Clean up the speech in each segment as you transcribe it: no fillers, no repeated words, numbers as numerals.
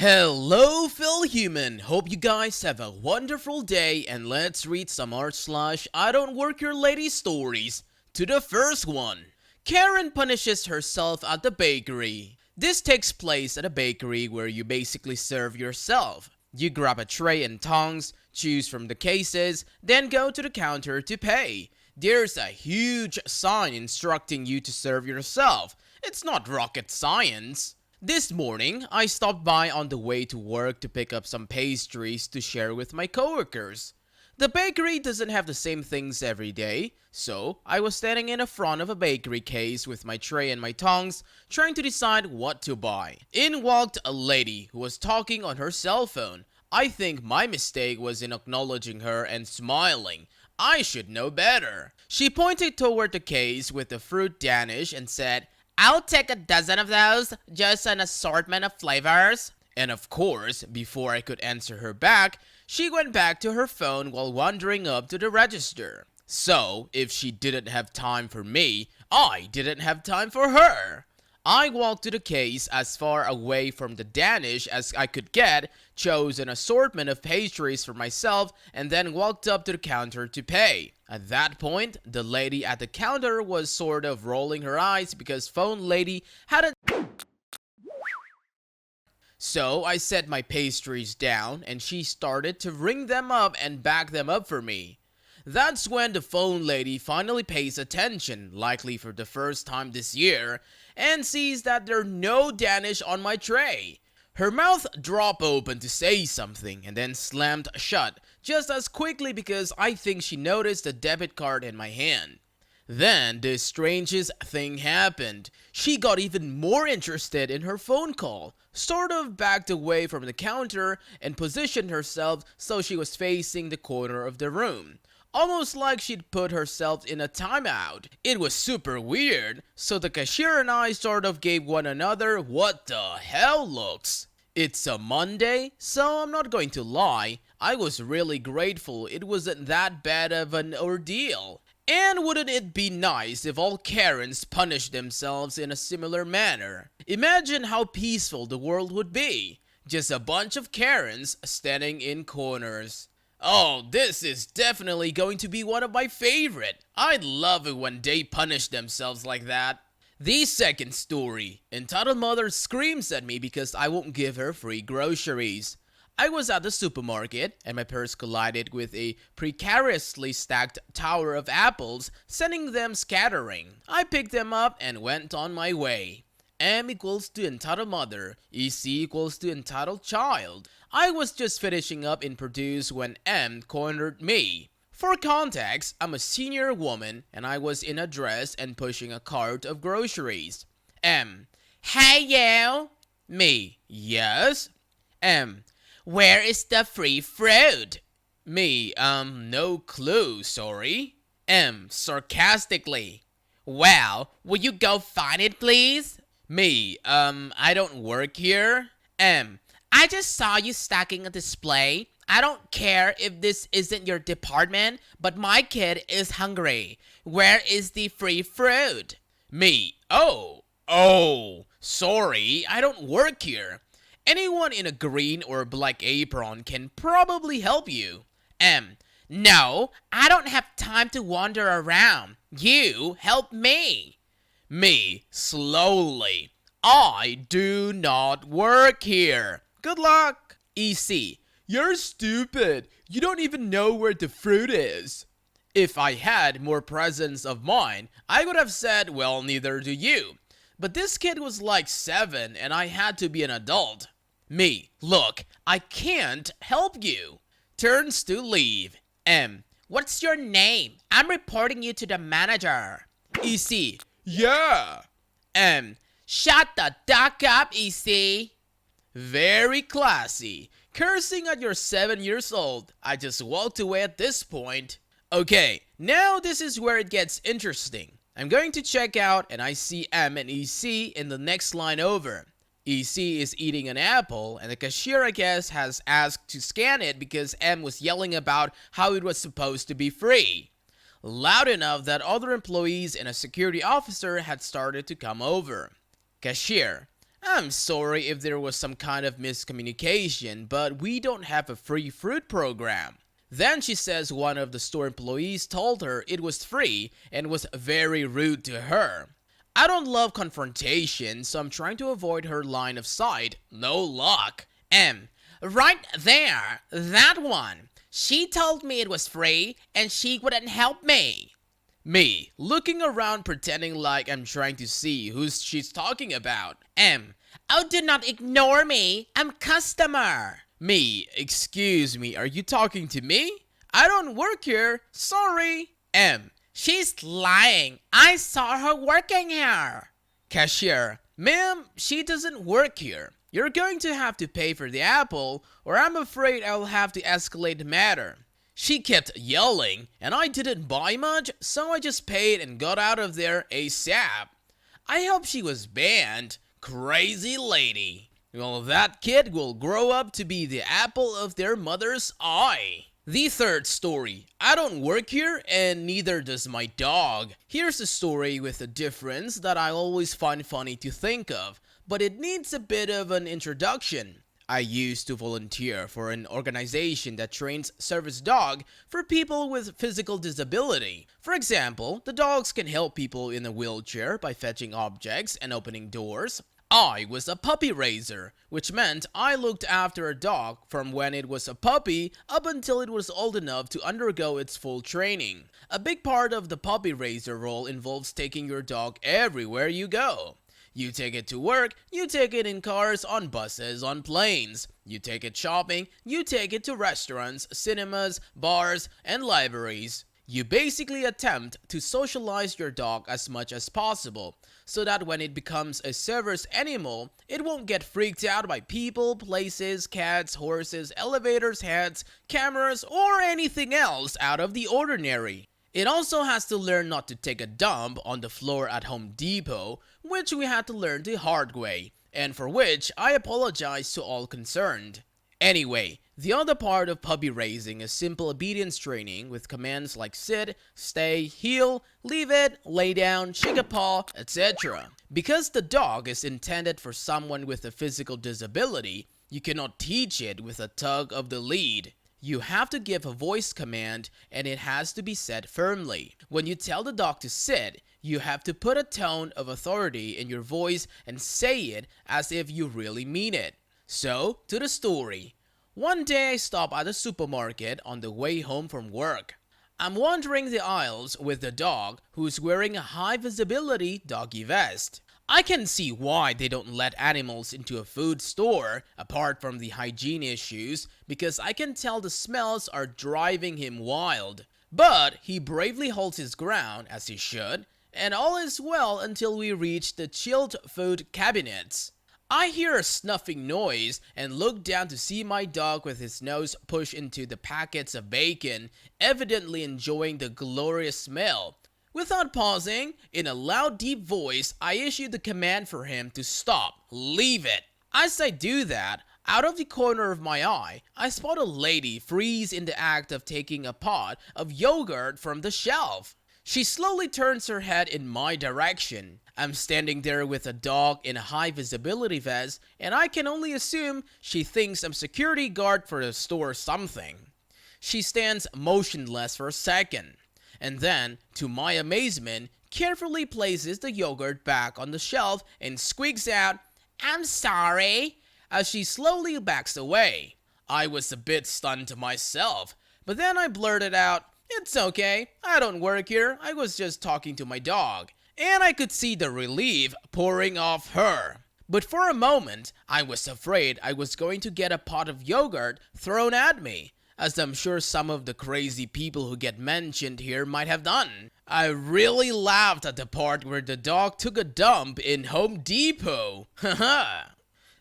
Hello, Phil Human. Hope you guys have a wonderful day, and let's read some / I don't work your lady stories. To the first one. Karen punishes herself at the bakery. This takes place at a bakery where you basically serve yourself. You grab a tray and tongs, choose from the cases, then go to the counter to pay. There's a huge sign instructing you to serve yourself. It's not rocket science. This morning, I stopped by on the way to work to pick up some pastries to share with my coworkers. The bakery doesn't have the same things every day, so I was standing in the front of a bakery case with my tray and my tongs, trying to decide what to buy. In walked a lady who was talking on her cell phone. I think my mistake was in acknowledging her and smiling. I should know better. She pointed toward the case with the fruit Danish and said, "I'll take a dozen of those, just an assortment of flavors." And of course, before I could answer her back, she went back to her phone while wandering up to the register. So, if she didn't have time for me, I didn't have time for her. I walked to the case as far away from the Danish as I could get, chose an assortment of pastries for myself, and then walked up to the counter to pay. At that point, the lady at the counter was sort of rolling her eyes because phone lady hadn't. So I set my pastries down and she started to ring them up and back them up for me. That's when the phone lady finally pays attention, likely for the first time this year, and sees that there's no Danish on my tray. Her mouth dropped open to say something and then slammed shut just as quickly because I think she noticed the debit card in my hand. Then the strangest thing happened. She got even more interested in her phone call, sort of backed away from the counter and positioned herself so she was facing the corner of the room. Almost like she'd put herself in a timeout. It was super weird, so the cashier and I sort of gave one another what the hell looks. It's a Monday, so I'm not going to lie, I was really grateful it wasn't that bad of an ordeal. And wouldn't it be nice if all Karens punished themselves in a similar manner? Imagine how peaceful the world would be. Just a bunch of Karens standing in corners. Oh, this is definitely going to be one of my favorite. I'd love it when they punish themselves like that. The second story. Entitled mother screams at me because I won't give her free groceries. I was at the supermarket and my purse collided with a precariously stacked tower of apples, sending them scattering. I picked them up and went on my way. M equals to entitled mother, EC equals to entitled child. I was just finishing up in produce when M cornered me. For context, I'm a senior woman and I was in a dress and pushing a cart of groceries. M: "Hey you!" Me: "Yes." M: "Where is the free fruit?" Me: no clue, sorry." M sarcastically: "Well, will you go find it please?" Me: I don't work here." M: "I just saw you stacking a display. I don't care if this isn't your department, but my kid is hungry. Where is the free fruit?" Me: Oh, sorry, I don't work here. Anyone in a green or black apron can probably help you." M: "No, I don't have time to wander around. You help me." Me slowly: "I do not work here. Good luck." EC: "You're stupid. You don't even know where the fruit is." If I had more presence of mind, I would have said, well, neither do you. But this kid was like 7 and I had to be an adult. Me: "Look, I can't help you." Turns to leave. M: "What's your name? I'm reporting you to the manager." EC: "Yeah." M: "Shut the duck up, EC." Very classy. Cursing at your 7 years old. I just walked away at this point. Okay, now this is where it gets interesting. I'm going to check out and I see M and EC in the next line over. EC is eating an apple and the cashier, I guess, has asked to scan it because M was yelling about how it was supposed to be free. Loud enough that other employees and a security officer had started to come over. Cashier: I'm sorry if there was some kind of miscommunication, but we don't have a free fruit program. Then she says one of the store employees told her it was free and was very rude to her. I don't love confrontation, so I'm trying to avoid her line of sight. No luck. Right there, that one. She told me it was free and she wouldn't help me. Me, looking around pretending like I'm trying to see who she's talking about. Oh, do not ignore me. I'm customer. Me, excuse me, are you talking to me? I don't work here. Sorry. She's lying. I saw her working here. Cashier, ma'am, she doesn't work here. You're going to have to pay for the apple, or I'm afraid I'll have to escalate the matter. She kept yelling, and I didn't buy much, so I just paid and got out of there ASAP. I hope she was banned. Crazy lady. Well, that kid will grow up to be the apple of their mother's eye. The third story. I don't work here, and neither does my dog. Here's a story with a difference that I always find funny to think of, but it needs a bit of an introduction. I used to volunteer for an organization that trains service dog for people with physical disability. For example, the dogs can help people in a wheelchair by fetching objects and opening doors. I was a puppy raiser, which meant I looked after a dog from when it was a puppy up until it was old enough to undergo its full training. A big part of the puppy raiser role involves taking your dog everywhere you go. You take it to work, you take it in cars, on buses, on planes. You take it shopping, you take it to restaurants, cinemas, bars, and libraries. You basically attempt to socialize your dog as much as possible, so that when it becomes a service animal, it won't get freaked out by people, places, cats, horses, elevators, heads, cameras, or anything else out of the ordinary. It also has to learn not to take a dump on the floor at Home Depot, which we had to learn the hard way, and for which I apologize to all concerned. Anyway, the other part of puppy raising is simple obedience training with commands like sit, stay, heel, leave it, lay down, shake a paw, etc. Because the dog is intended for someone with a physical disability, you cannot teach it with a tug of the lead. You have to give a voice command, and it has to be said firmly. When you tell the dog to sit, you have to put a tone of authority in your voice and say it as if you really mean it. So, to the story. One day I stop at a supermarket on the way home from work. I'm wandering the aisles with the dog who's wearing a high visibility doggy vest. I can see why they don't let animals into a food store, apart from the hygiene issues, because I can tell the smells are driving him wild. But he bravely holds his ground, as he should, and all is well until we reach the chilled food cabinets. I hear a snuffing noise and look down to see my dog with his nose pushed into the packets of bacon, evidently enjoying the glorious smell. Without pausing, in a loud deep voice, I issue the command for him to stop. Leave it. As I do that, out of the corner of my eye, I spot a lady freeze in the act of taking a pot of yogurt from the shelf. She slowly turns her head in my direction. I'm standing there with a dog in a high visibility vest, and I can only assume she thinks I'm security guard for the store or something. She stands motionless for a second, and then, to my amazement, carefully places the yogurt back on the shelf and squeaks out, "I'm sorry," as she slowly backs away. I was a bit stunned myself, but then I blurted out, "It's okay, I don't work here, I was just talking to my dog." And I could see the relief pouring off her. But for a moment, I was afraid I was going to get a pot of yogurt thrown at me, as I'm sure some of the crazy people who get mentioned here might have done. I really laughed at the part where the dog took a dump in Home Depot. Haha.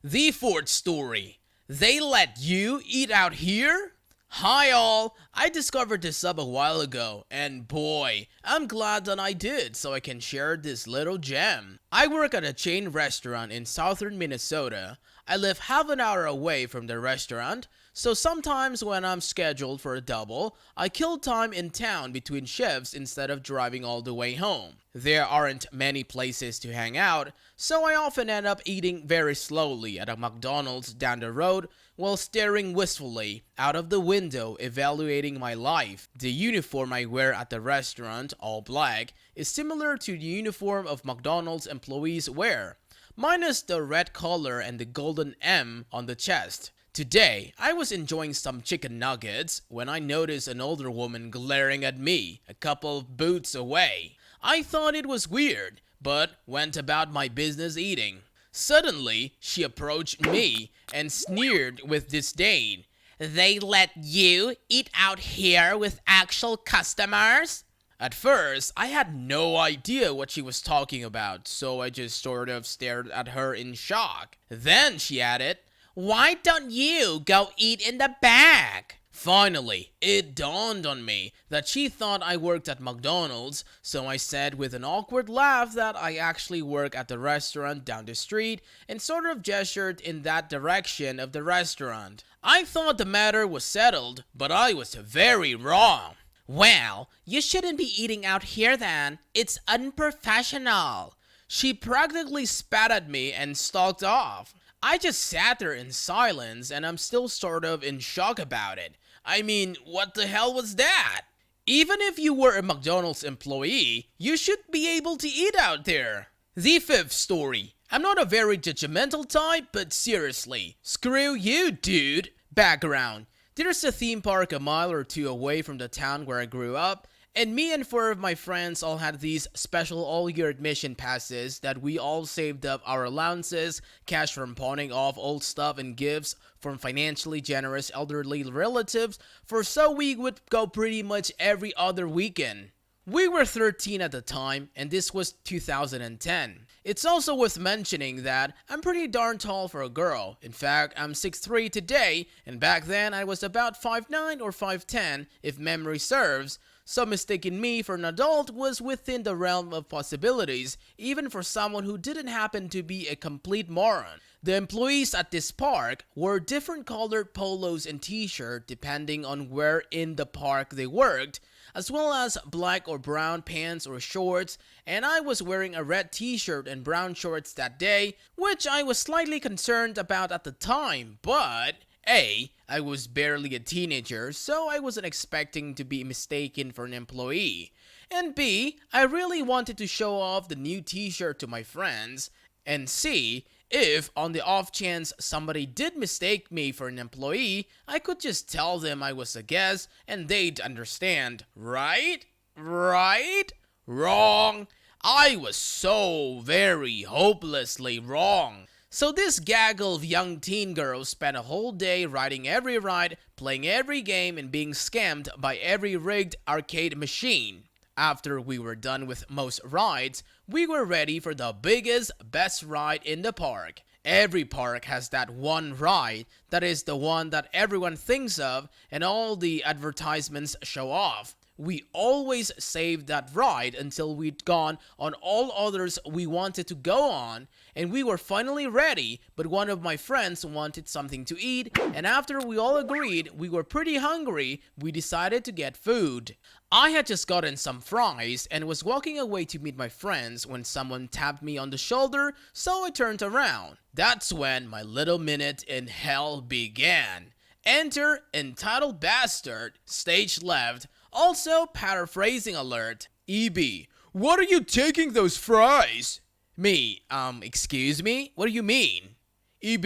The fourth story. They let you eat out here? Hi all, I discovered this sub a while ago, and boy, I'm glad that I did so I can share this little gem. I work at a chain restaurant in southern Minnesota. I live half an hour away from the restaurant, so sometimes when I'm scheduled for a double, I kill time in town between shifts instead of driving all the way home. There aren't many places to hang out, so I often end up eating very slowly at a McDonald's down the road while staring wistfully out of the window evaluating my life. The uniform I wear at the restaurant, all black, is similar to the uniform of McDonald's employees wear, minus the red collar and the golden M on the chest. Today, I was enjoying some chicken nuggets when I noticed an older woman glaring at me a couple of booths away. I thought it was weird, but went about my business eating. Suddenly, she approached me and sneered with disdain. "They let you eat out here with actual customers?" At first, I had no idea what she was talking about, so I just sort of stared at her in shock. Then she added, "Why don't you go eat in the back?" Finally, it dawned on me that she thought I worked at McDonald's, so I said with an awkward laugh that I actually work at the restaurant down the street and sort of gestured in that direction of the restaurant. I thought the matter was settled, but I was very wrong. "Well, you shouldn't be eating out here then. It's unprofessional." She practically spat at me and stalked off. I just sat there in silence and I'm still sort of in shock about it. I mean, what the hell was that? Even if you were a McDonald's employee, you should be able to eat out there. The fifth story. I'm not a very judgmental type, but seriously, screw you, dude. Background. There's a theme park a mile or two away from the town where I grew up, and me and four of my friends all had these special all-year admission passes that we all saved up our allowances, cash from pawning off old stuff and gifts from financially generous elderly relatives, so we would go pretty much every other weekend. We were 13 at the time, and this was 2010. It's also worth mentioning that I'm pretty darn tall for a girl. In fact, I'm 6'3" today, and back then I was about 5'9" or 5'10", if memory serves, so mistaking me for an adult was within the realm of possibilities, even for someone who didn't happen to be a complete moron. The employees at this park wore different colored polos and t-shirts depending on where in the park they worked, as well as black or brown pants or shorts, and I was wearing a red t-shirt and brown shorts that day, which I was slightly concerned about at the time, but A, I was barely a teenager, so I wasn't expecting to be mistaken for an employee, and B, I really wanted to show off the new t-shirt to my friends, and C, if, on the off chance somebody did mistake me for an employee, I could just tell them I was a guest and they'd understand, right? Right? Wrong. I was so very hopelessly wrong. So this gaggle of young teen girls spent a whole day riding every ride, playing every game, and being scammed by every rigged arcade machine. After we were done with most rides, we were ready for the biggest, best ride in the park. Every park has that one ride that is the one that everyone thinks of and all the advertisements show off. We always saved that ride until we'd gone on all others we wanted to go on, and we were finally ready, but one of my friends wanted something to eat, and after we all agreed we were pretty hungry, we decided to get food. I had just gotten some fries and was walking away to meet my friends when someone tapped me on the shoulder, so I turned around. That's when my little minute in hell began. Enter entitled bastard, stage left. Also, paraphrasing alert. EB, what are you taking those fries? Me, excuse me? What do you mean? EB,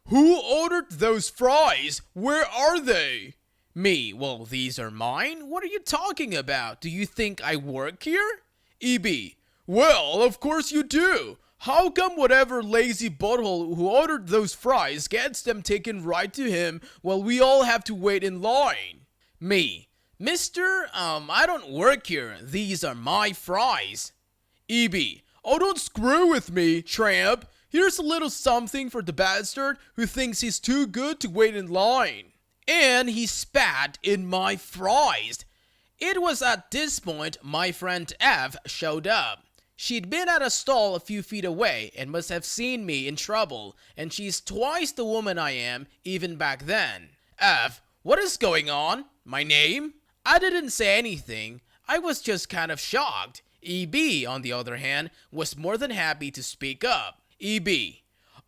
who ordered those fries? Where are they? Me, well, these are mine. What are you talking about? Do you think I work here? EB, well, of course you do. How come whatever lazy butthole who ordered those fries gets them taken right to him while we all have to wait in line? Me, Mister, I don't work here. These are my fries. EB, oh, don't screw with me, tramp. Here's a little something for the bastard who thinks he's too good to wait in line. And he spat in my fries. It was at this point my friend F showed up. She'd been at a stall a few feet away and must have seen me in trouble, and she's twice the woman I am, even back then. F, what is going on? My name? I didn't say anything. I was just kind of shocked. EB, on the other hand, was more than happy to speak up. EB,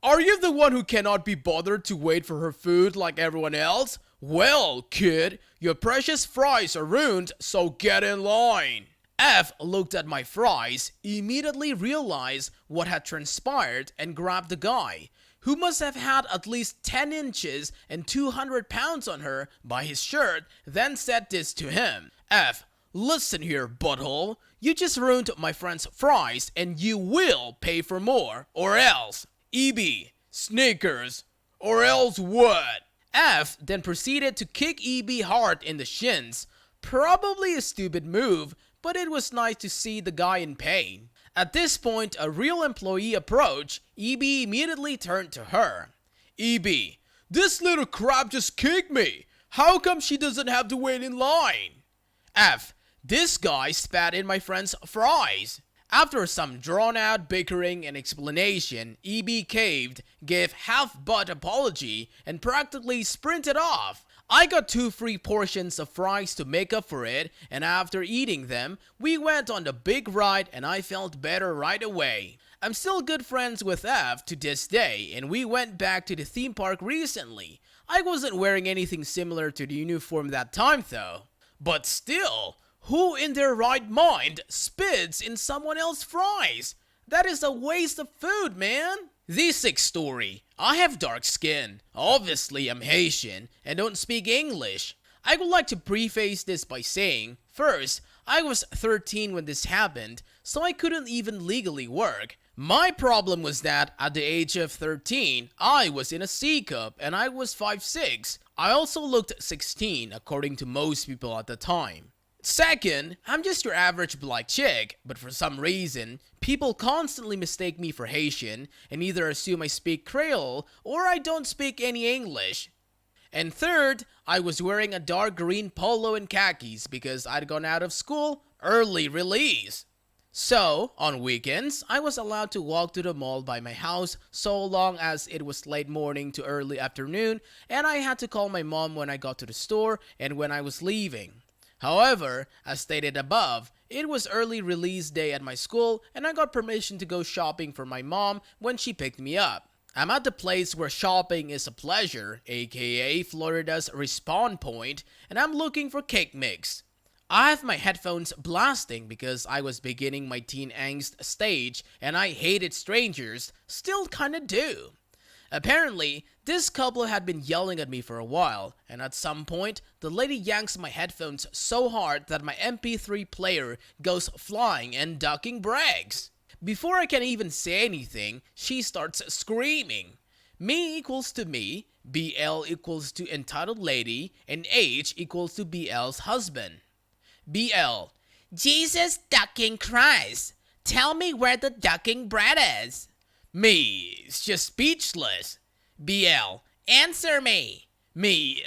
are you the one who cannot be bothered to wait for her food like everyone else? Well, kid, your precious fries are ruined, so get in line. F looked at my fries, immediately realized what had transpired, and grabbed the guy, who must have had at least 10 inches and 200 pounds on her, by his shirt, then said this to him. F, listen here, butthole. You just ruined my friend's fries, and you will pay for more, or else. EB, Snickers, or else what? F then proceeded to kick EB hard in the shins. Probably a stupid move, but it was nice to see the guy in pain. At this point, a real employee approached. EB immediately turned to her. EB, this little crap just kicked me. How come she doesn't have to wait in line? F, this guy spat in my friend's fries. After some drawn-out bickering and explanation, EB caved, gave half-butt apology, and practically sprinted off. I got 2 free portions of fries to make up for it, and after eating them, we went on the big ride and I felt better right away. I'm still good friends with F to this day, and we went back to the theme park recently. I wasn't wearing anything similar to the uniform that time though. But still, who in their right mind spits in someone else's fries? That is a waste of food, man. The 6th story. I have dark skin. Obviously, I'm Haitian and don't speak English. I would like to preface this by saying, first, I was 13 when this happened, so I couldn't even legally work. My problem was that at the age of 13, I was in a C cup and I was 5'6". I also looked 16 according to most people at the time. Second, I'm just your average black chick, but for some reason, people constantly mistake me for Haitian and either assume I speak Creole or I don't speak any English. And third, I was wearing a dark green polo and khakis because I'd gone out of school early release. So, on weekends, I was allowed to walk to the mall by my house so long as it was late morning to early afternoon, and I had to call my mom when I got to the store and when I was leaving. However, as stated above, it was early release day at my school and I got permission to go shopping for my mom when she picked me up. I'm at the place where shopping is a pleasure, aka Florida's Respawn Point, and I'm looking for cake mix. I have my headphones blasting because I was beginning my teen angst stage and I hated strangers, still kinda do. Apparently, this couple had been yelling at me for a while, and at some point, the lady yanks my headphones so hard that my MP3 player goes flying and ducking breaks. Before I can even say anything, she starts screaming. Me equals to me, BL equals to entitled lady, and H equals to BL's husband. BL, Jesus ducking Christ, tell me where the ducking bread is. Me, it's just speechless. BL, answer me. Me,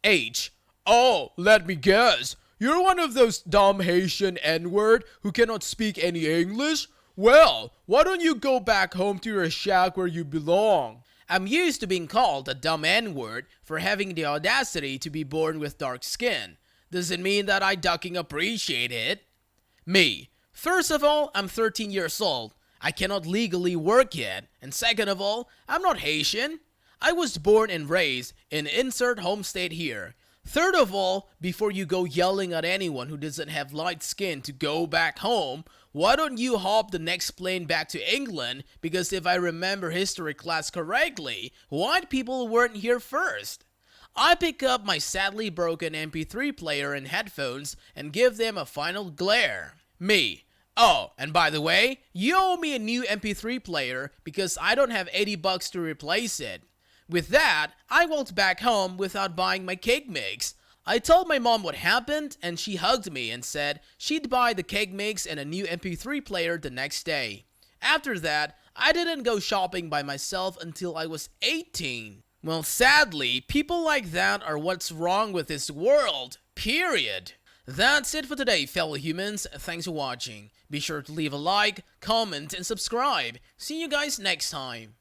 H, oh, let me guess. You're one of those dumb Haitian N-word who cannot speak any English? Well, why don't you go back home to your shack where you belong? I'm used to being called a dumb N-word for having the audacity to be born with dark skin. Does it mean that I ducking appreciate it? Me, first of all, I'm 13 years old. I cannot legally work yet, and second of all, I'm not Haitian. I was born and raised in insert home state here. Third of all, before you go yelling at anyone who doesn't have light skin to go back home, why don't you hop the next plane back to England? Because if I remember history class correctly, white people weren't here first. I pick up my sadly broken MP3 player and headphones and give them a final glare. Me. Oh, and by the way, you owe me a new MP3 player because I don't have $80 to replace it. With that, I walked back home without buying my cake mix. I told my mom what happened and she hugged me and said she'd buy the cake mix and a new MP3 player the next day. After that, I didn't go shopping by myself until I was 18. Well, sadly, people like that are what's wrong with this world, period. That's it for today, fellow humans. Thanks for watching. Be sure to leave a like, comment, and subscribe. See you guys next time.